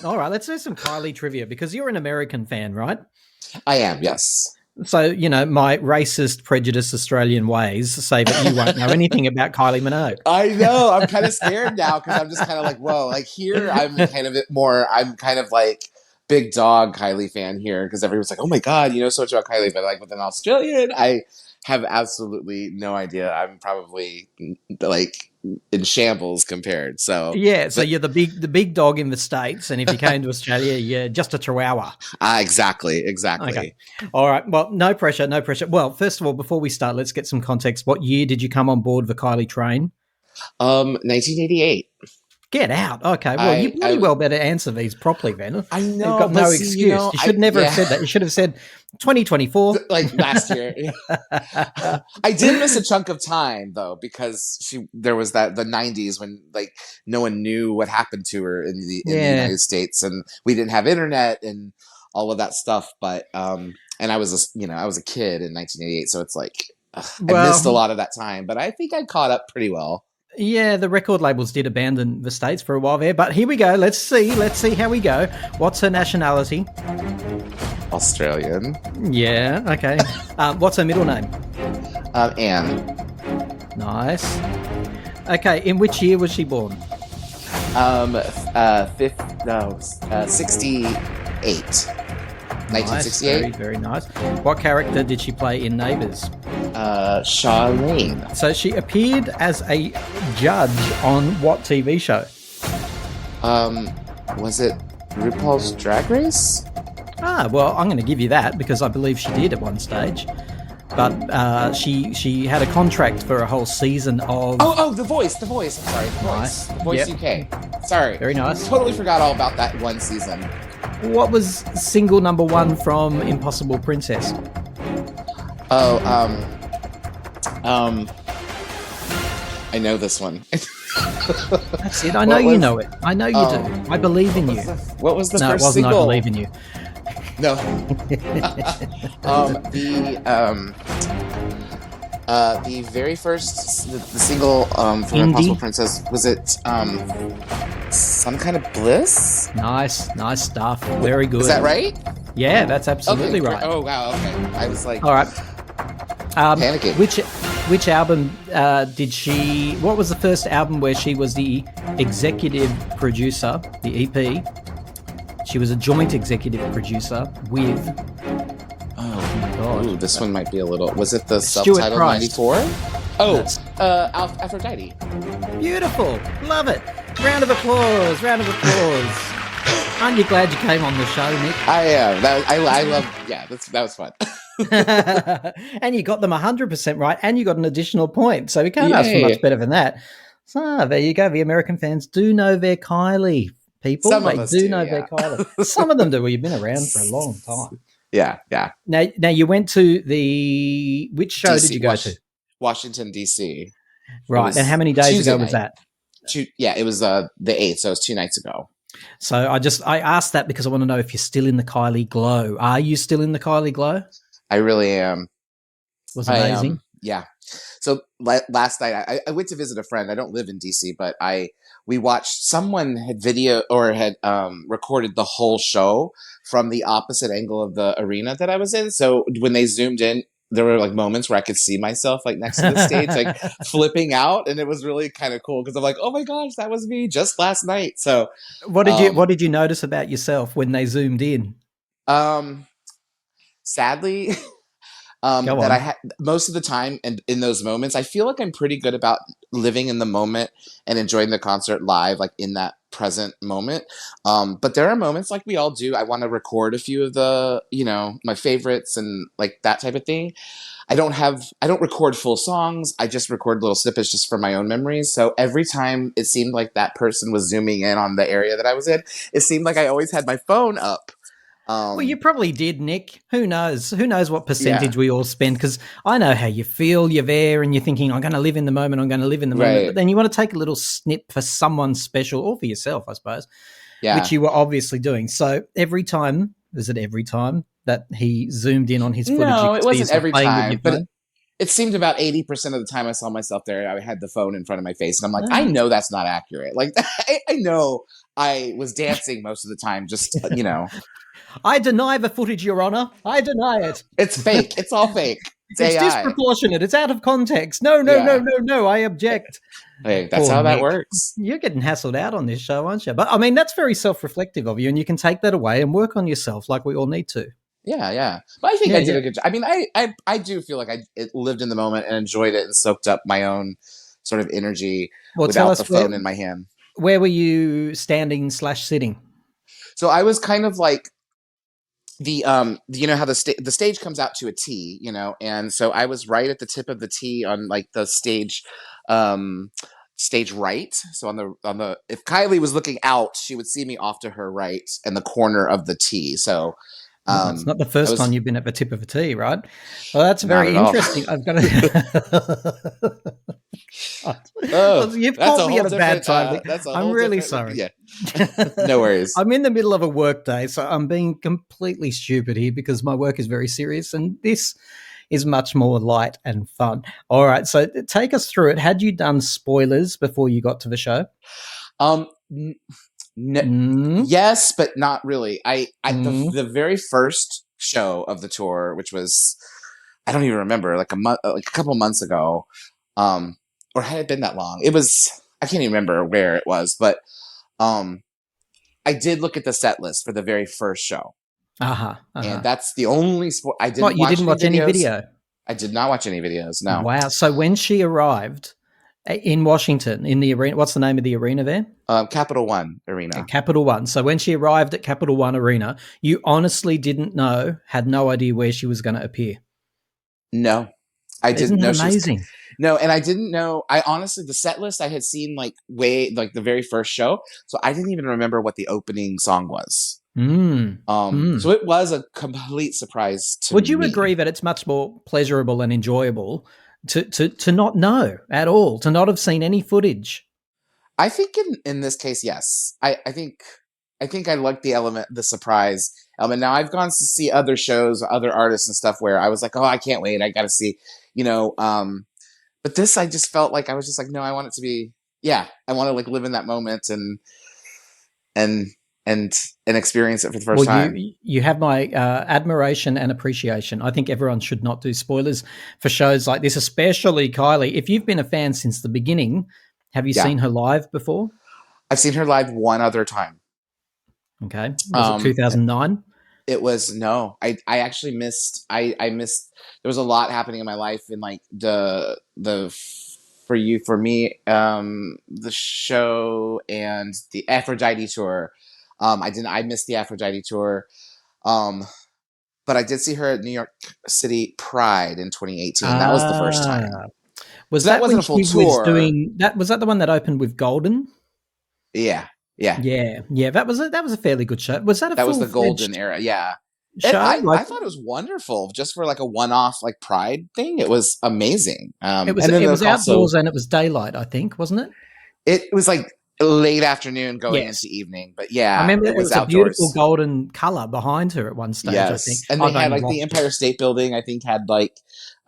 All right, let's do some Kylie trivia because you're an American fan, right? I am, yes. So, my racist, prejudiced Australian ways say that you won't know anything about Kylie Minogue. I know. I'm kind of scared now because I'm just kind of like, whoa. Like here, I'm kind of like big dog Kylie fan here because everyone's like, oh my God, you know so much about Kylie. But like with an Australian, I have absolutely no idea. I'm probably like in shambles compared. So, Yeah, so but you're the big dog in the States, and if you came to Australia, you're just a chihuahua. exactly, Okay. exactly. All right. Well, no pressure, no pressure. Well, first of all, before we start, let's get some context. What year did you come on board the Kylie train? 1988. Get out. Okay. Well, you I bloody I well better answer these properly then. I You've know, got but no see, excuse. You should never have yeah, said that. You should have said 2024. like last year. I did miss a chunk of time though because there was the 90s when like no one knew what happened to her in the Yeah. United States and we didn't have internet and all of that stuff. But and I was a kid in 1988, so it's like I missed a Well, lot of that time. But I think I caught up pretty well. yeah, the record labels did abandon the States for a while there, but here we go. Let's see how we go. What's her nationality? Australian. Yeah, okay. What's her middle name? Anne. Nice. Okay, in which year was she born? Fifth, no, 68. Nice, very, 1968. very nice. What character did she play in Neighbours? Charlene. So she appeared as a judge on what TV show? Was it RuPaul's Drag Race? Well, I'm going to give you that because I believe she did at one stage. But she had a contract for a whole season of... Oh, The Voice. I'm sorry, The Voice. Nice. The Voice Yep. UK. Sorry. Very nice. Totally forgot all about that one season. What was single number one from Impossible Princess? Oh, I know this one. That's it. I know you know it. I know you do. I believe in you. What was the No, it first wasn't. single? I believe in you. No. The very first the single from Indie? Impossible Princess, was it Some Kind of Bliss? Nice stuff. Very good. Is that right? Yeah, that's absolutely Okay, right. Oh wow, okay. I was like All right. panicking. Which album did she? What was the first album where she was the executive producer? The EP. She was a joint executic producer with. Oh God. Ooh, this one might be a little. Was it the Stuart subtitle Price. 94? Oh, That's- Aphrodite. Beautiful. Love it. Round of applause. Round of applause. Aren't you glad you came on the show, Nick? I am. I love. Yeah, that was fun. And you got them 100% right, and you got an additional point. So we can't ask for Yay. much better than that. So there you go. The American fans do know their Kylie. People, Some of they us do do, know yeah. their Kylie. Some of them do. Well, you've been around for a long time. Yeah. Now you went to the which show DC, did you go to? Washington D.C. Right, was and how many days Tuesday ago was night. that? Yeah, it was the 8th, so it was 2 nights ago. So I asked that because I want to know if you're still in the Kylie glow. Are you still in the Kylie glow? I really am. Was I amazing. am. Yeah. So last night I went to visit a friend. I don't live in DC, but we watched, someone had recorded the whole show from the opposite angle of the arena that I was in. So when they zoomed in, there were like moments where I could see myself like next to the stage, like flipping out, and it was really kind of cool because I'm like, oh my gosh, that was me just last night. So What did you notice about yourself when they zoomed in? Sadly, Go that on. I had most of the time, and in those moments, I feel like I'm pretty good about living in the moment and enjoying the concert live, like in that present moment. But there are moments, like we all do, I want to record a few of the, my favorites and like that type of thing. I don't record full songs. I just record little snippets just for my own memories. So every time it seemed like that person was zooming in on the area that I was in, it seemed like I always had my phone up. Well, you probably did, Nick. Who knows? Who knows what percentage we all spend? Because I know how you feel. You're there and you're thinking, I'm going to live in the moment. I'm going to live in the moment. Right. But then you want to take a little snip for someone special or for yourself, I suppose, Yeah. which you were obviously doing. So every time that he zoomed in on his footage? No, it wasn't every playing with time, your but phone? it seemed about 80% of the time I saw myself there, I had the phone in front of my face, and I'm like, I Ah. know that's not accurate. Like, I know I was dancing most of the time. Just I deny the footage, Your Honor. I deny it. it's fake. It's all fake. It's It's AI. disproportionate. It's out of context. No, no, no, Yeah, no, no. I object. hey, that's Poor how that Nick. works. You're getting hassled out on this show, aren't you? But I mean, that's very self reflective of you, and you can take that away and work on yourself like we all need to. Yeah, yeah. But I think Yeah, I did yeah. a good job. I mean, I do feel like lived in the moment and enjoyed it and soaked up my own sort of energy Well, tell without us the phone in my hand. where were you standing slash sitting? So I was kind of like you know how the stage comes out to a T, you know, and so I was right at the tip of the T on like the um stage right. So on the if Kylie was looking out, she would see me off to her right in the corner of the T. So Well, it's not the I first time was you've been at the tip of a T, right? Well, that's not very at all. interesting. I've got to. Oh, You've that's caught a me whole at a bad different time. that's a I'm whole really different sorry. yeah. No worries. I'm in the middle of a work day, so I'm being completely stupid here because my work is very serious and this is much more light and fun. All right, so take us through it. Had you done spoilers before you got to the show? Um Mm, yes, but not really. mm. The very first show of the tour, which was I don't even remember, like a couple months ago, or had it been that long? It was I can't even remember where it was, but um, I did look at the set list for the very first show, Uh-huh, and uh-huh. that's the only sport. I What, didn't you watch didn't any watch any videos. video? I did not watch any videos. No, Wow. So when she arrived in Washington, in the arena, what's the name of the arena there? Capital One Arena. Capital One. So when she arrived at Capital One Arena, you honestly didn't know, had no idea where she was going to appear. No, I didn't Isn't that know she was. amazing? No, and I didn't know. I honestly, the set list I had seen like way like the very first show, so I didn't even remember what the opening song was. Mm. So it was a complete surprise to Would you me. agree that it's much more pleasurable and enjoyable to not know at all, to not have seen any footage? I think in this case, yes. I think I like the element, the surprise element. Now I've gone to see other shows, other artists and stuff where I was like, oh, I can't wait, I got to see, you know. But this, I just felt like I was just like, no, I want it to be, yeah, I want to like live in that moment and and and experience it for the first Well, time. you have my admiration and appreciation. I think everyone should not do spoilers for shows like this, especially Kylie. If you've been a fan since the beginning, have you Yeah, seen her live before? I've seen her live one other time. Okay, was it Um, 2009? It was no. I actually missed. I missed. There was a lot happening in my life in like the for you for me the show and the Aphrodite tour. I didn't. I missed the Aphrodite tour. Um, but I did see her at New York City Pride in 2018. That was the first time. Ah, was So that that when wasn't a full she was tour. doing that? Was that the one that opened with Golden? Yeah, yeah. Yeah, yeah, that was a fairly good show. Was that a That was full the golden fledged era. Yeah. show? Like I thought it was wonderful just for like a one-off like pride thing. It was amazing. And then it like was also outdoors and it was daylight, I think, wasn't it? it was like late afternoon going Yes. into evening, but I yeah, remember it it was was a beautiful outdoors. golden color behind her at one stage, I think. Yes, and they I've had only like the watched it. Empire State Building. I think had like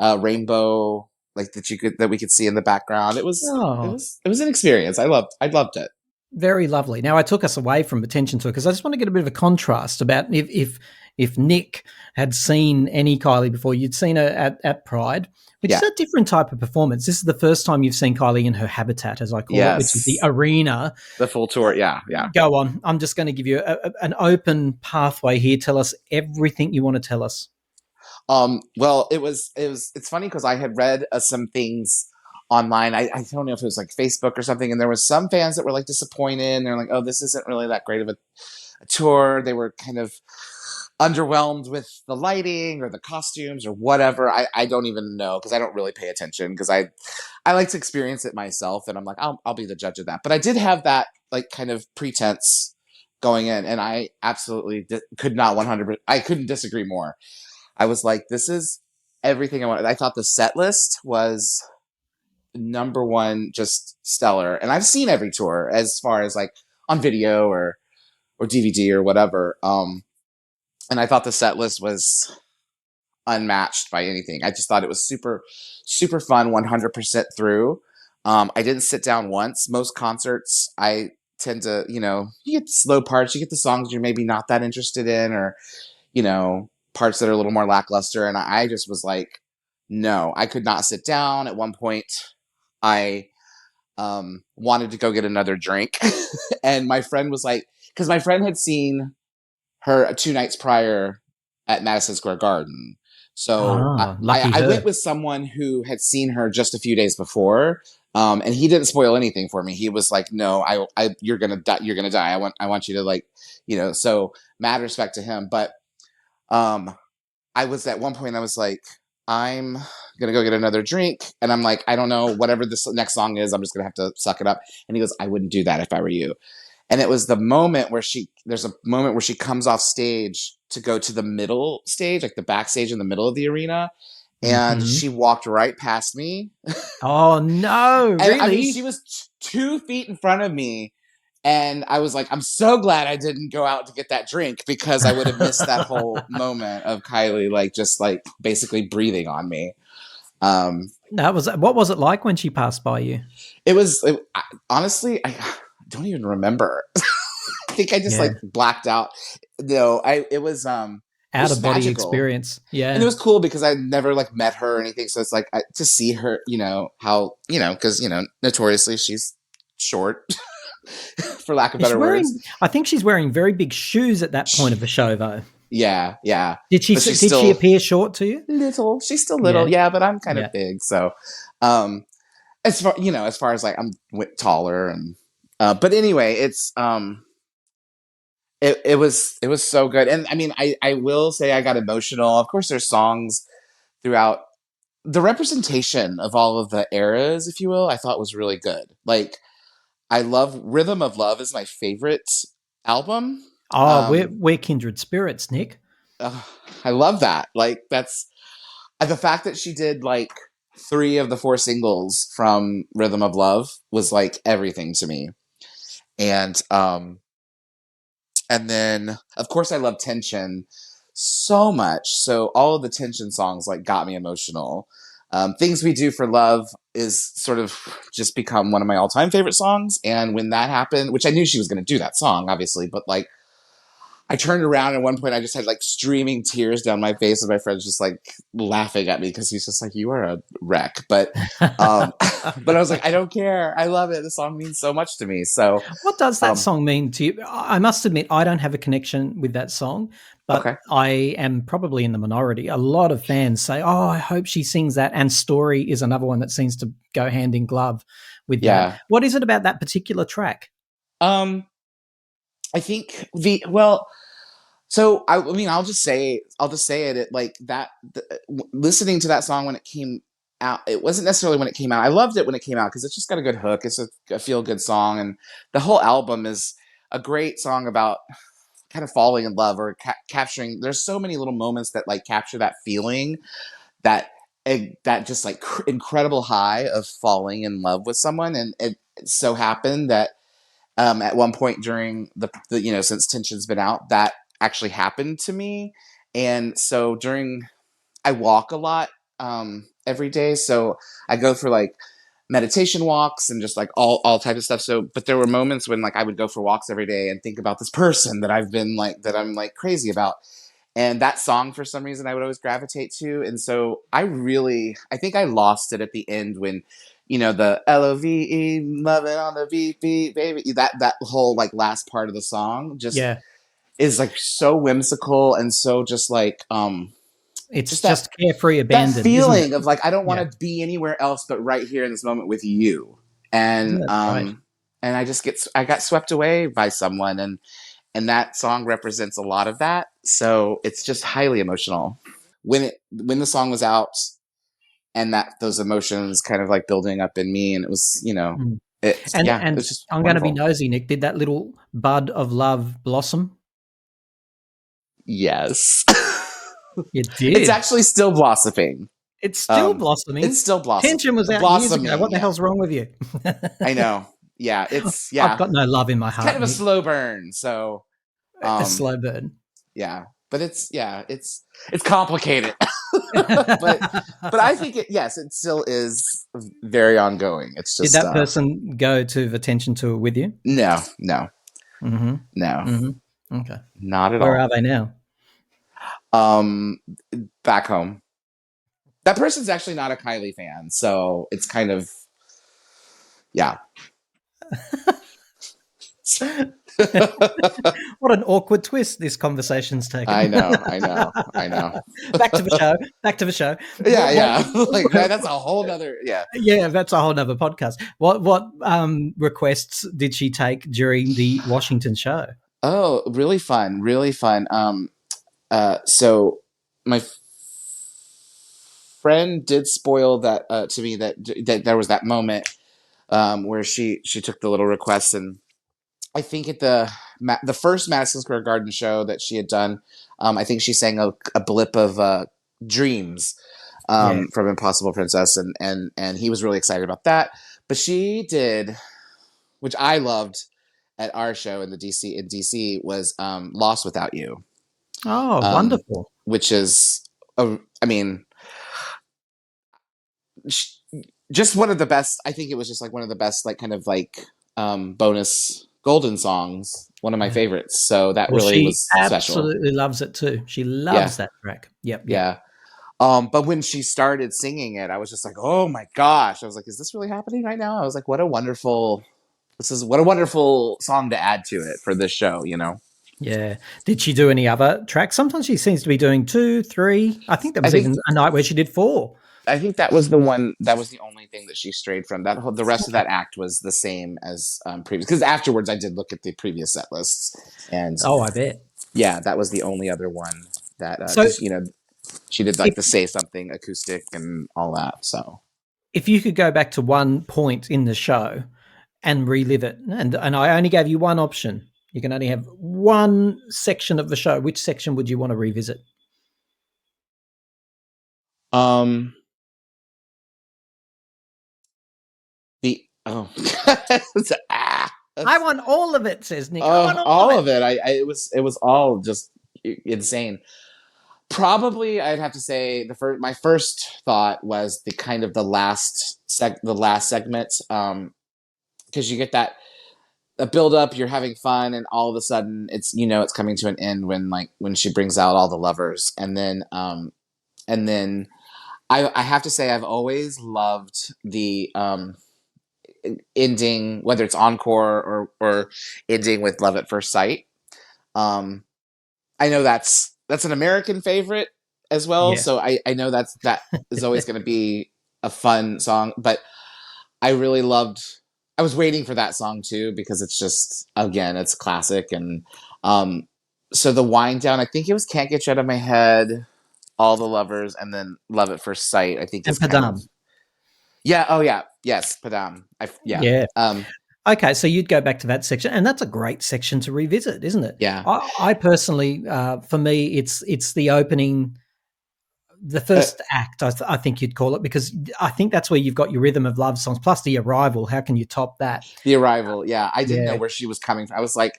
a rainbow like that we could see in the background. Oh, It was an experience. I loved it. very lovely. Now I took us away from attention to it because I just want to get a bit of a contrast about if Nick had seen any Kylie before, you'd seen her at Pride, which is Yeah. a different type of performance. This is the first time you've seen Kylie in her habitat, as I call it, which is the Yes. arena. The full tour. Yeah. Yeah. Go on. I'm just going to give you an open pathway here. Tell us everything you want to tell us. Well, it's funny because I had read some things online. I don't know if it was like Facebook or something, and there was some fans that were like disappointed. And they're like, "Oh, this isn't really that great of a tour." They were kind of underwhelmed with the lighting or the costumes or whatever. I don't even know because I don't really pay attention because I like to experience it myself, and I'm like, I'll be the judge of that. But I did have that like kind of pretense going in, and I absolutely could not 100. I couldn't disagree more. I was like, this is everything I wanted. I thought the set list was number one, just stellar. And I've seen every tour as far as like on video or DVD or whatever. And I thought the set list was unmatched by anything. I just thought it was super, super fun, 100% through. I didn't sit down once. Most concerts, I tend to, you get the slow parts, you get the songs you're maybe not that interested in, or, parts that are a little more lackluster. And I just was like, no, I could not sit down. At one point, I wanted to go get another drink. And my friend was like, because my friend had seen her 2 nights prior at Madison Square Garden. So Lucky I went her. with someone who had seen her just a few days before. And he didn't spoil anything for me. He was like, "No, you're gonna die. You're gonna die. I want you to like, So mad respect to him. But um, I was at one point. I was like, I'm gonna go get another drink, and I'm like, I don't know, whatever this next song is. I'm just gonna have to suck it up. And he goes, I wouldn't do that if I were you. And it was the moment where there's a moment where she comes off stage to go to the middle stage, like the backstage in the middle of the arena. And Hmm. she walked right past me. Oh no, And I mean, really? she was 2 feet in front of me. And I was like, I'm so glad I didn't go out to get that drink, because I would have missed that whole moment of Kylie, like, just like basically breathing on me. Um, That was what was it like when she passed by you? honestly, I don't even remember. I think I just Yeah, like blacked out. No, it was out just of body magical. experience. And it Yeah. was cool because I never like met her or anything. So it's like to see her, how, because, notoriously she's short, for lack of Is she better words. wearing? I think she's wearing very big shoes at that point of the show, though. Yeah, yeah. Did she? But she's Did she still appear short to you? little. She's still little. Yeah, Yeah, but I'm kind yeah. of big. So, um, as far as like I'm taller and, but anyway, it was so good. And I mean, I will say I got emotional. Of course, there's songs throughout the representation of all of the eras, if you will. I thought was really good. Like, I love Rhythm of Love is my favorite album. Oh, Um, we're kindred spirits, Nick. ugh, I love that. Like, that's the fact that she did like 3 of the 4 singles from Rhythm of Love was like everything to me. And and then of course I love Tension so much. So all of the Tension songs like got me emotional. Things We Do for Love is sort of just become one of my all-time favorite songs. And when that happened, which I knew she was going to do that song, obviously, but like I turned around at one point, I just had like streaming tears down my face, and my friend's just like laughing at me because he's just like, "You are a wreck." But, but I was like, I don't care. I love it. The song means so much to me. So, What does that um, song mean to you? I must admit, I don't have a connection with that song, but okay, I am probably in the minority. A lot of fans say, "Oh, I hope she sings that." And "Story" is another one that seems to go hand in glove with that. yeah. What is it about that particular track? Um, I think the well. So I mean, I'll just say it. Like that, listening to that song when it came out, it wasn't necessarily when it came out. I loved it when it came out because it's just got a good hook. It's a feel good song, and the whole album is a great song about kind of falling in love or capturing. There's so many little moments that like capture that feeling, that that just like incredible high of falling in love with someone. And it so happened that at one point during the since Tension's been out, that actually happened to me. And so I walk a lot every day, so I go for like meditation walks and just like all types of stuff. So but there were moments when like I would go for walks every day and think about this person that I'm like crazy about. And that song, for some reason, I would always gravitate to. And so I think I lost it at the end when, the LOVE, love it on the VP, baby. That whole like last part of the song just Yeah, is like so whimsical and so just like, it's just that, just carefree that abandon, isn't it? feeling of like, I don't Yeah, want to be anywhere else but right here in this moment with you. And, that's right. I I got swept away by someone, and that song represents a lot of that. So it's just highly emotional. When the song was out and that those emotions kind of like building up in me, and it was, Mm. it And was just I'm going to be wonderful. nosy, Nick. Did that little bud of love blossom? Yes. It It's did. actually still blossoming. It's still Um it's blossoming. still Tension was out years ago. blossoming, What the yeah. hell's wrong with you? I know. Yeah, I've got no love in my it's kind heart, of a Nick. slow burn. So A um slow burn. yeah. But it's complicated. but I think yes, it still is very ongoing. It's Did just that person go to the Tension tour with you? no, Mm-hmm. no, Mm-hmm. Okay. not at Where all. are they now? Um, back home. That person's actually not a Kylie fan, so it's kind of yeah. What an awkward twist this conversation's taken. I know. Back to the show. Back to the show. Yeah. Like that's a whole nother. Yeah. Yeah, that's a whole nother podcast. What requests did she take during the Washington show? Oh, really fun. Really fun. So my friend did spoil that to me that there was that moment where she took the little request, and I think at the first Madison Square Garden show that she had done, I think she sang a blip of Dreams Yeah. from Impossible Princess, and he was really excited about that. But she did, which I loved at our show in DC was Lost Without You, Oh, um, wonderful. which is I mean, just one of the best. I think it was just like one of the best, like kind of like bonus golden songs. One of my favorites. So that Well, really she was special. absolutely loves it too. She Yeah, loves that track. Yep. yeah. But when she started singing it, I was just like, oh my gosh! I was like, is this really happening right now? I was like, what a wonderful song to add to it for this show. Yeah. Did she do any other tracks? Sometimes she seems to be doing 2, 3. I think there I was think even a night where she did 4. I think that was the one. That was the only thing that she strayed from. The rest of that act was the same as previous. Because afterwards, I did look at the previous set lists, and Oh, I bet. yeah, that was the only other one that So because she did like if the Say Something acoustic and all that. So if you could go back to one point in the show and relive it, and I only gave you one option, you can only have one section of the show. Which section would you want to revisit? um the I want all of it, says Nick. I want all all of of it. It was all just insane. Probably, I'd have to say my first thought was the kind of the last segment, because you get that a build up, you're having fun, and all of a sudden it's coming to an end when she brings out all the lovers, and then I have to say I've always loved the ending, whether it's encore or ending with Love at First Sight. Um, I know that's an American favorite as well, Yeah. so I know that is always going to be a fun song, but I really loved. I was waiting for that song too because it's just again it's classic, and so the wind down. I think it was "Can't Get You Out of My Head," "All the Lovers," and then "Love at First Sight." I think And is kind of Padam. yeah. Oh yeah, yes, Padam. Yeah. Yeah. Okay, so you'd go back to that section, and that's a great section to revisit, isn't it? Yeah. I personally, for me, it's the opening, the first act. I think you'd call it, because I think that's where you've got your rhythm of love songs plus the arrival. How can you top that? The Arrival. Yeah, I didn't know Yeah. where she was coming from. I was like,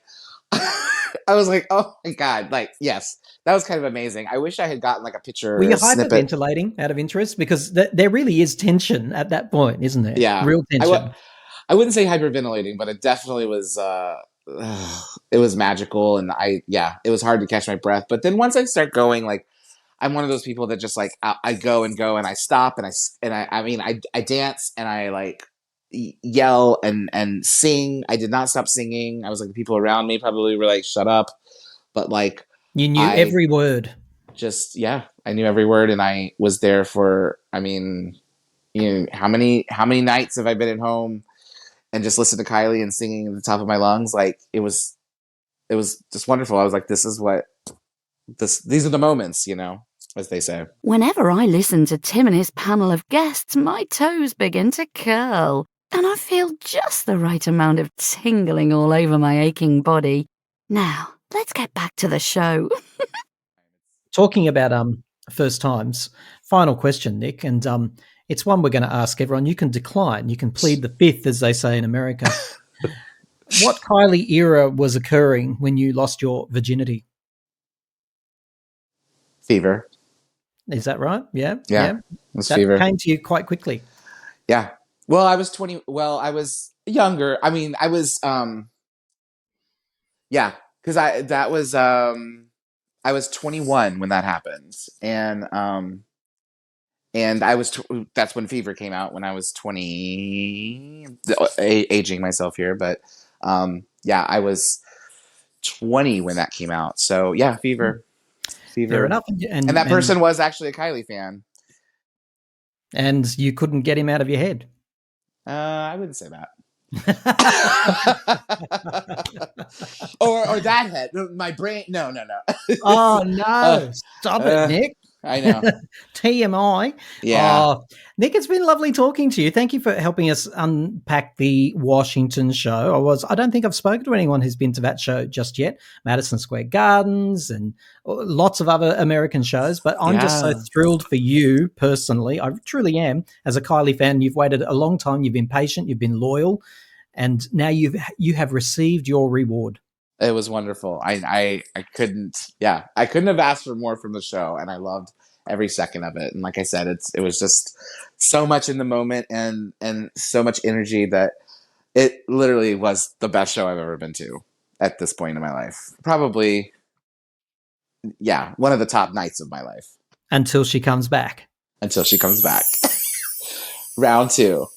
oh my god, like yes, that was kind of amazing. I wish I had gotten like a picture Were or you a snippet. hyperventilating out of interest? Because there really is tension at that point, isn't there? Yeah, Real tension. I wouldn't say hyperventilating, but it definitely was. It was magical, and it was hard to catch my breath. But then once I start going, like I'm one of those people that just like I go and go, and I stop, and I mean I dance, and I like yell and sing. I did not stop singing. I was like the people around me probably were like shut up, but like You knew I every word. just I knew every word, and I was there for. I mean, how many nights have I been at home and just listened to Kylie and singing at the top of my lungs? Like it was just wonderful. I was like, these are the moments, as they say. Whenever I listen to Tim and his panel of guests, my toes begin to curl, and I feel just the right amount of tingling all over my aching body. Now, let's get back to the show. Talking about first times, final question, Nick, and it's one we're going to ask everyone. You can decline. You can plead the fifth, as they say in America. What Kylie era was occurring when you lost your virginity? Fever. Is that right? Yeah. Yeah. It was That Fever. came to you quite quickly. Yeah. Well, I was 20. Well, I was younger. I mean, I was, yeah, because I was 21 when that happened. And that's when Fever came out when I was 20, aging myself here. But, yeah, I was 20 when that came out. So yeah, Fever. Fair enough. And that person was actually a Kylie fan. And you couldn't get him out of your head. I wouldn't say that. or that head. My brain. No. Oh no! Stop it, Nick. I know. TMI. Yeah. Oh, Nick, it's been lovely talking to you. Thank you for helping us unpack the Washington show. I don't think I've spoken to anyone who's been to that show just yet. Madison Square Gardens and lots of other American shows. But I'm just so thrilled for you personally. I truly am. As a Kylie fan, you've waited a long time. You've been patient. You've been loyal. And now you have received your reward. It was wonderful. I couldn't have asked for more from the show, and I loved every second of it. And like I said, it was just so much in the moment and so much energy that it literally was the best show I've ever been to at this point in my life. Probably, yeah, one of the top nights of my life. Until she comes back. Round 2.